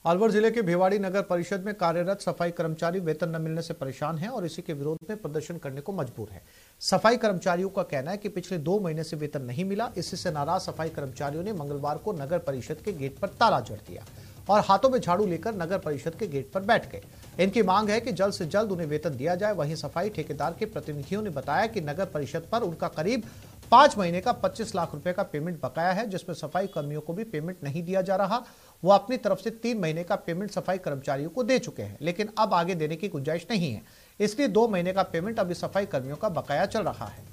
अलवर जिले के भिवाड़ी नगर परिषद में कार्यरत सफाई कर्मचारी वेतन न मिलने से परेशान हैं और इसी के विरोध में प्रदर्शन करने को मजबूर है। सफाई कर्मचारियों का कहना है कि पिछले 2 महीने से वेतन नहीं मिला। इसी से नाराज सफाई कर्मचारियों ने मंगलवार को नगर परिषद के गेट पर ताला जड़ दिया और हाथों में झाड़ू लेकर नगर परिषद के गेट पर बैठ गए। इनकी मांग है कि जल्द से जल्द उन्हें वेतन दिया जाए। वहीं सफाई ठेकेदार के प्रतिनिधियों ने बताया कि नगर परिषद पर उनका करीब 5 महीने का 25 लाख रुपए का पेमेंट बकाया है, जिसमें सफाई कर्मियों को भी पेमेंट नहीं दिया जा रहा। वो अपनी तरफ से 3 महीने का पेमेंट सफाई कर्मचारियों को दे चुके हैं, लेकिन अब आगे देने की गुंजाइश नहीं है। इसलिए 2 महीने का पेमेंट अभी सफाई कर्मियों का बकाया चल रहा है।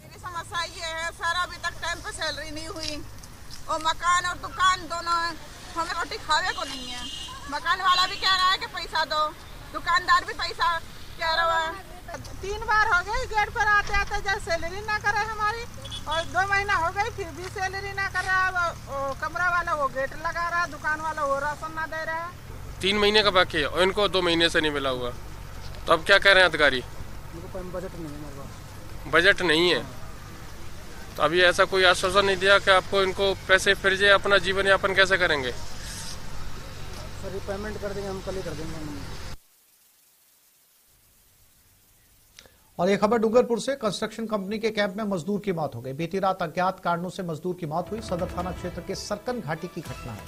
मेरी समस्या ये है सर, अभी तक टाइम पे सैलरी नहीं हुई और मकान और दुकान दोनों हमें रोटी खावे को नहीं है। मकान वाला भी कह रहा है कि पैसा दो, दुकानदार भी पैसा कह रहा है। 3 बार हो गई गेट पर आते आते जब सैलरी ना करे हमारी, और 2 महीना हो गई फिर भी सैलरी ना कर रहा। कमरा वाला वो गेट लगा रहा, दुकान वाला वो राशन ना दे रहा है। 3 महीने का बाकी है और इनको 2 महीने से नहीं मिला हुआ। तो अब क्या कह रहे हैं अधिकारी? बजट नहीं है। तो अभी ऐसा कोई आश्वासन नहीं दिया कि आपको इनको पैसे फिर जाए, अपना जीवन यापन कैसे करेंगे? सर पेमेंट कर देंगे, हम कल ही कर देंगे। और ये खबर डूंगरपुर से। कंस्ट्रक्शन कंपनी के कैंप में मजदूर की मौत हो गई। बीती रात अज्ञात कारणों से मजदूर की मौत हुई। सदर थाना क्षेत्र के सरकन घाटी की घटना है।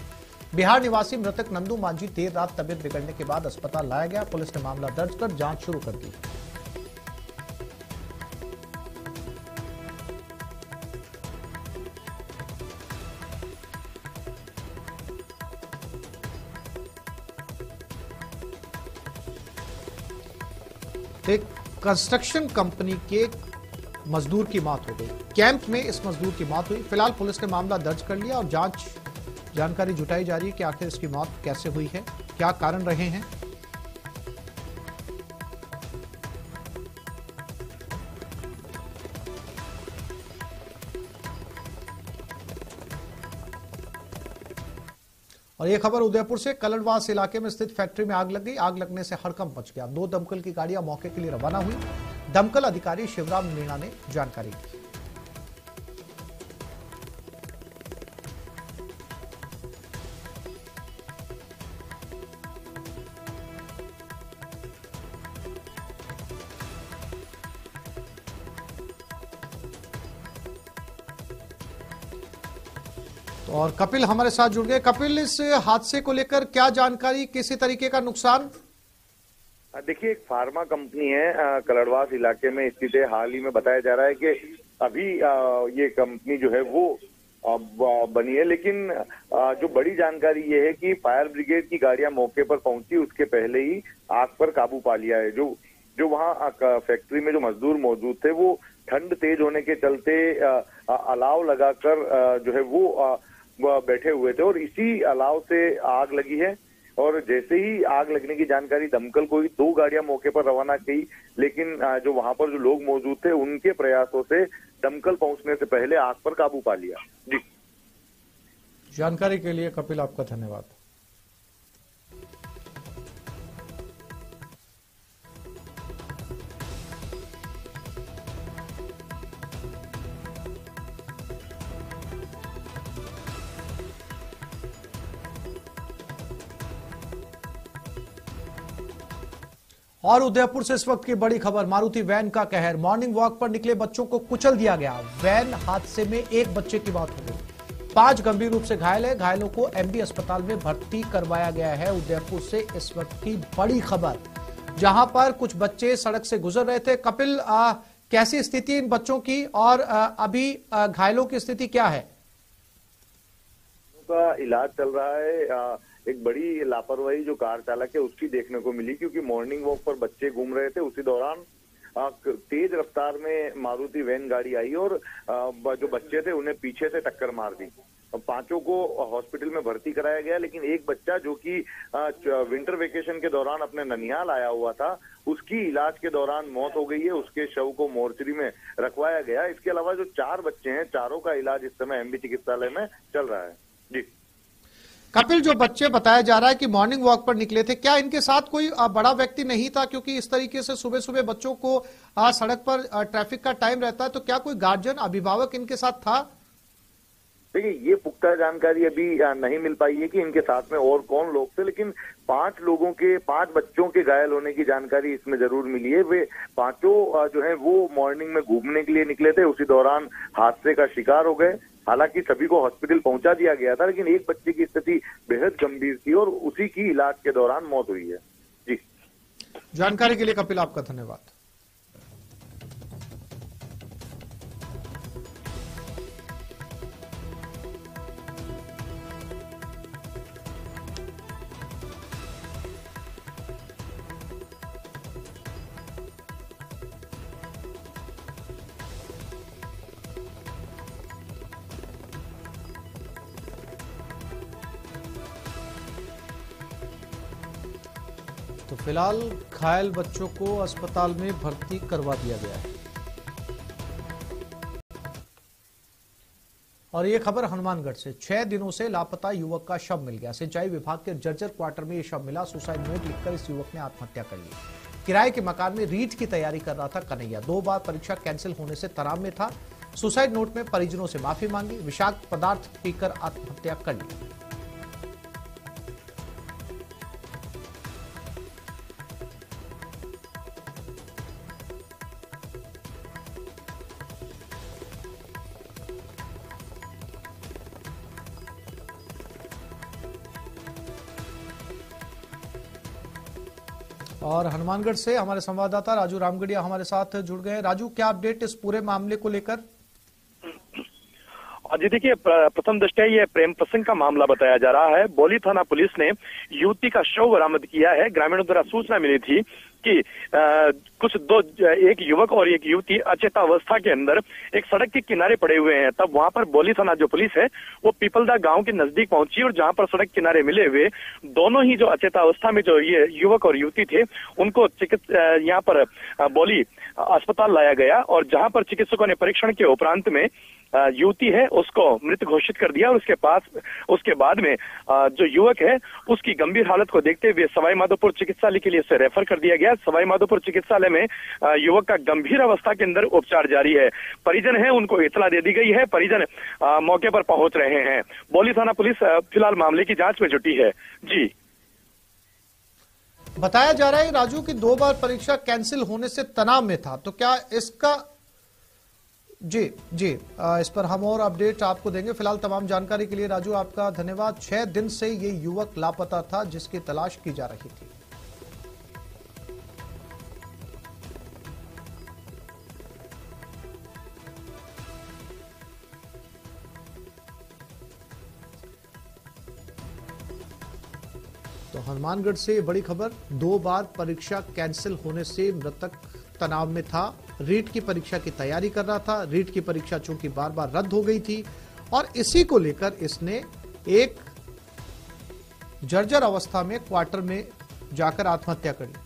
बिहार निवासी मृतक नंदू मांझी देर रात तबियत बिगड़ने के बाद अस्पताल लाया गया। पुलिस ने मामला दर्ज कर जांच शुरू कर दी। एक कंस्ट्रक्शन कंपनी के मजदूर की मौत हो गई। कैंप में इस मजदूर की मौत हुई। फिलहाल पुलिस ने मामला दर्ज कर लिया और जानकारी जुटाई जा रही है कि आखिर इसकी मौत कैसे हुई है, क्या कारण रहे हैं। और ये खबर उदयपुर से। कलड़वास इलाके में स्थित फैक्ट्री में आग लग गई। आग लगने से हड़कंप मच गया। 2 दमकल की गाड़ियां मौके के लिए रवाना हुई। दमकल अधिकारी शिवराम मीणा ने जानकारी दी। और कपिल हमारे साथ जुड़ गए। कपिल, इस हादसे को लेकर क्या जानकारी, किसी तरीके का नुकसान? देखिए, एक फार्मा कंपनी है कलड़वास इलाके में स्थित है। हाल ही में बताया जा रहा है कि अभी ये कंपनी जो है वो बनी है, लेकिन जो बड़ी जानकारी ये है कि फायर ब्रिगेड की गाड़ियां मौके पर पहुंची, उसके पहले ही आग पर काबू पा लिया है। जो वहां फैक्ट्री में जो मजदूर मौजूद थे वो ठंड तेज होने के चलते अलाव लगाकर जो है वो बैठे हुए थे और इसी अलाव से आग लगी है। और जैसे ही आग लगने की जानकारी दमकल को ही 2 गाड़ियां मौके पर रवाना की, लेकिन जो वहां पर जो लोग मौजूद थे उनके प्रयासों से दमकल पहुंचने से पहले आग पर काबू पा लिया। जी, जानकारी के लिए कपिल आपका धन्यवाद। और उदयपुर से इस वक्त की बड़ी खबर। मारुति वैन का कहर। मॉर्निंग वॉक पर निकले बच्चों को कुचल दिया गया। वैन हादसे में 1 बच्चे की मौत हो गई। 5 गंभीर रूप से घायल है। घायलों को एमबी अस्पताल में भर्ती करवाया गया है। उदयपुर से इस वक्त की बड़ी खबर, जहां पर कुछ बच्चे सड़क से गुजर रहे थे। कपिल, कैसी स्थिति इन बच्चों की और अभी घायलों की स्थिति क्या है? उनका इलाज चल रहा है। एक बड़ी लापरवाही जो कार चालक है उसकी देखने को मिली, क्योंकि मॉर्निंग वॉक पर बच्चे घूम रहे थे। उसी दौरान तेज रफ्तार में मारुति वैन गाड़ी आई और जो बच्चे थे उन्हें पीछे से टक्कर मार दी। 5 को हॉस्पिटल में भर्ती कराया गया, लेकिन एक बच्चा जो कि विंटर वेकेशन के दौरान अपने ननिहाल आया हुआ था, उसकी इलाज के दौरान मौत हो गई है। उसके शव को मोर्चरी में रखवाया गया। इसके अलावा जो 4 बच्चे हैं, चारों का इलाज इस समय एमबी चिकित्सालय में चल रहा है। जी कपिल, जो बच्चे बताया जा रहा है कि मॉर्निंग वॉक पर निकले थे, क्या इनके साथ कोई बड़ा व्यक्ति नहीं था? क्योंकि इस तरीके से सुबह सुबह बच्चों को सड़क पर ट्रैफिक का टाइम रहता है, तो क्या कोई गार्जियन, अभिभावक इनके साथ था? देखिए, ये पुख्ता जानकारी अभी नहीं मिल पाई है कि इनके साथ में और कौन लोग थे, लेकिन 5 बच्चों के घायल होने की जानकारी इसमें जरूर मिली है। वे पांचों जो है वो मॉर्निंग में घूमने के लिए निकले थे, उसी दौरान हादसे का शिकार हो गए। हालांकि सभी को हॉस्पिटल पहुंचा दिया गया था, लेकिन एक बच्चे की स्थिति बेहद गंभीर थी और उसी की इलाज के दौरान मौत हुई है। जी, जानकारी के लिए कपिल आपका धन्यवाद। तो फिलहाल घायल बच्चों को अस्पताल में भर्ती करवा दिया गया है। और ये खबर हनुमानगढ़ से 6 दिनों से लापता युवक का शव मिल गया। सिंचाई विभाग के जर्जर क्वार्टर में ये शव मिला। सुसाइड नोट लिखकर इस युवक ने आत्महत्या कर ली। किराए के मकान में रीट की तैयारी कर रहा था कन्हैया। 2 बार परीक्षा कैंसिल होने से तनाव में था। सुसाइड नोट में परिजनों से माफी मांगी। विषाक्त पदार्थ पीकर आत्महत्या कर ली। और हनुमानगढ़ से हमारे संवाददाता राजू रामगढ़िया हमारे साथ जुड़ गए। राजू, क्या अपडेट इस पूरे मामले को लेकर? जी देखिए, प्रथम दृष्टया ये प्रेम प्रसंग का मामला बताया जा रहा है। बौली थाना पुलिस ने युवती का शव बरामद किया है। ग्रामीणों द्वारा सूचना मिली थी कि एक युवक और एक युवती अचेतावस्था के अंदर एक सड़क के किनारे पड़े हुए हैं। तब वहां पर बौली थाना जो पुलिस है वो पीपलदा गांव के नजदीक पहुंची और जहां पर सड़क किनारे मिले हुए दोनों ही जो अचेतावस्था में जो ये युवक और युवती थे उनको यहाँ पर बौली अस्पताल लाया गया और जहां पर चिकित्सकों ने परीक्षण के उपरांत में युवती है उसको मृत घोषित कर दिया और उसके बाद में जो युवक है उसकी गंभीर हालत को देखते हुए सवाई माधोपुर चिकित्सालय के लिए इसे रेफर कर दिया गया। सवाई माधोपुर चिकित्सालय में युवक का गंभीर अवस्था के अंदर उपचार जारी है। परिजन है उनको इतला दे दी गई है। परिजन मौके पर पहुंच रहे हैं। बौली थाना पुलिस फिलहाल मामले की जांच में जुटी है। जी, बताया जा रहा है राजू की 2 बार परीक्षा कैंसिल होने से तनाव में था, तो क्या इसका जी इस पर हम और अपडेट आपको देंगे। फिलहाल तमाम जानकारी के लिए राजू आपका धन्यवाद। 6 दिन से ये युवक लापता था जिसकी तलाश की जा रही थी। तो हनुमानगढ़ से बड़ी खबर, 2 बार परीक्षा कैंसिल होने से मृतक तनाव में था। रीट की परीक्षा की तैयारी कर रहा था। रीट की परीक्षा चूंकि बार बार रद्द हो गई थी और इसी को लेकर इसने एक जर्जर अवस्था में क्वार्टर में जाकर आत्महत्या कर ली।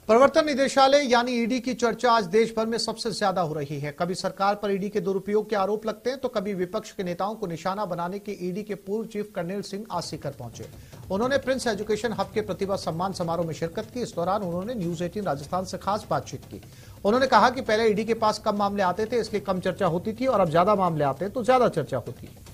प्रवर्तन निदेशालय यानी ईडी की चर्चा आज देश भर में सबसे ज्यादा हो रही है। कभी सरकार पर ईडी के दुरुपयोग के आरोप लगते हैं तो कभी विपक्ष के नेताओं को निशाना बनाने के ईडी के पूर्व चीफ कर्नल सिंह आज सीकर पहुंचे। उन्होंने प्रिंस एजुकेशन हब के प्रतिभा सम्मान समारोह में शिरकत की। इस दौरान उन्होंने न्यूज 18 राजस्थान से खास बातचीत की। उन्होंने कहा कि पहले ईडी के पास कम मामले आते थे इसलिए कम चर्चा होती थी और अब ज्यादा मामले आते हैं तो ज्यादा चर्चा होती है।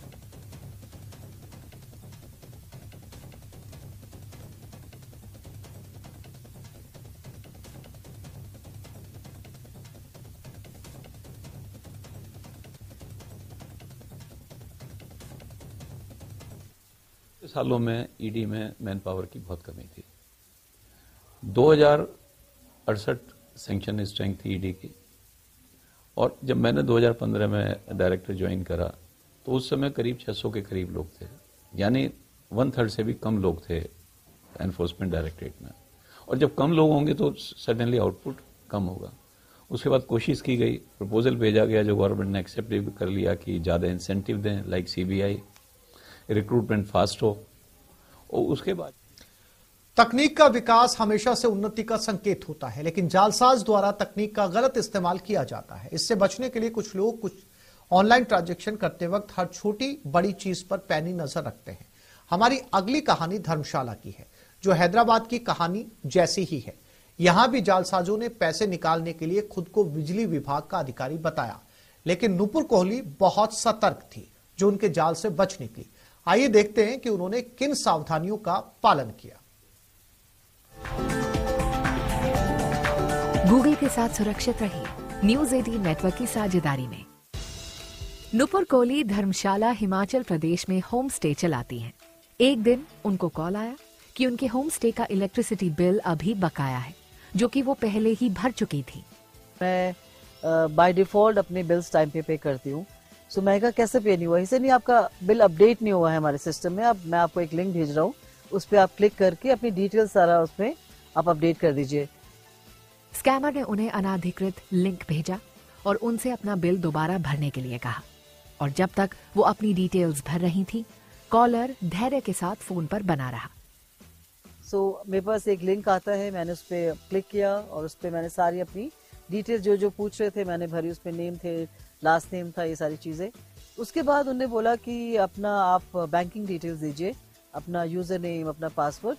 सालों में ईडी में मैन पावर की बहुत कमी थी। 2068 सैंक्शन स्ट्रेंथ थी ईडी की और जब मैंने 2015 में डायरेक्टर ज्वाइन करा तो उस समय करीब 600 के करीब लोग थे, यानी 1/3 से भी कम लोग थे एनफोर्समेंट डायरेक्टरेट में। और जब कम लोग होंगे तो सडनली आउटपुट कम होगा। उसके बाद कोशिश की गई, प्रपोजल भेजा गया जो गवर्नमेंट ने एक्सेप्ट भी कर लिया कि ज़्यादा इंसेंटिव दें, लाइक सीबीआई, रिक्रूटमेंट फास्ट हो। और उसके बाद तकनीक का विकास हमेशा से उन्नति का संकेत होता है, लेकिन जालसाज द्वारा तकनीक का गलत इस्तेमाल किया जाता है। इससे बचने के लिए कुछ लोग ऑनलाइन ट्रांजैक्शन करते वक्त हर छोटी बड़ी चीज पर पैनी नजर रखते हैं। हमारी अगली कहानी धर्मशाला की है, जो हैदराबाद की कहानी जैसी ही है। यहां भी जालसाजों ने पैसे निकालने के लिए खुद को बिजली विभाग का अधिकारी बताया, लेकिन नुपुर कोहली बहुत सतर्क थी, जो उनके जाल से बच निकली। आइए देखते हैं कि उन्होंने किन सावधानियों का पालन किया। गूगल के साथ सुरक्षित रहिए, न्यूज़ 18 नेटवर्क की साझेदारी में। नुपुर कोहली धर्मशाला हिमाचल प्रदेश में होम स्टे चलाती हैं। एक दिन उनको कॉल आया कि उनके होम स्टे का इलेक्ट्रिसिटी बिल अभी बकाया है, जो कि वो पहले ही भर चुकी थी। मैं बाय डिफॉल्ट अपने बिल्स टाइम पे करती हूँ। सो मैं कहा कैसे पे नहीं हुआ? इसे नहीं, आपका बिल अपडेट नहीं हुआ है हमारे सिस्टम में। अब मैं आपको एक लिंक भेज रहा हूँ, उस पर आप क्लिक करके अपनी डिटेल सारा उसमें आप अपडेट कर दीजिए। स्कैमर ने उन्हें अनाधिकृत लिंक भेजा और उनसे अपना बिल दोबारा भरने के लिए कहा, और जब तक वो अपनी डिटेल्स भर रही थी, कॉलर धैर्य के साथ फोन पर बना रहा। सो मेरे पास एक लिंक आता है, मैंने उस पर क्लिक किया और उस पर मैंने सारी अपनी डिटेल जो जो पूछ रहे थे मैंने भरी। उसमें नेम थे, लास्ट नेम था, ये सारी चीजें। उसके बाद उन्होंने बोला कि अपना आप बैंकिंग डिटेल्स दीजिए, अपना यूजर नेम, अपना पासवर्ड।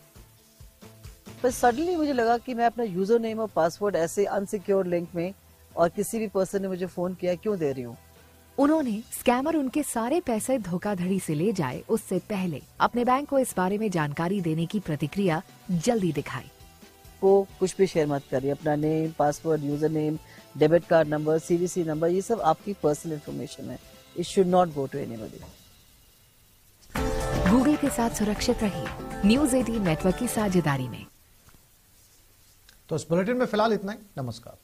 पर सडनली मुझे लगा कि मैं अपना यूजर नेम और पासवर्ड ऐसे अनसिक्योर लिंक में और किसी भी पर्सन ने मुझे फोन किया क्यों दे रही हूँ। उन्होंने स्कैमर उनके सारे पैसे धोखाधड़ी से ले जाए उससे पहले अपने बैंक को इस बारे में जानकारी देने की प्रतिक्रिया जल्दी दिखाई। को कुछ भी शेयर मत करिए, अपना name, password, user name, debit card number, CVC number, ये सब आपकी पर्सनल इंफॉर्मेशन है। It should not go to anybody. Google के साथ सुरक्षित रहिए, न्यूज़ 18 नेटवर्क की साझेदारी में। तो इस बुलेटिन में फिलहाल इतना ही। नमस्कार।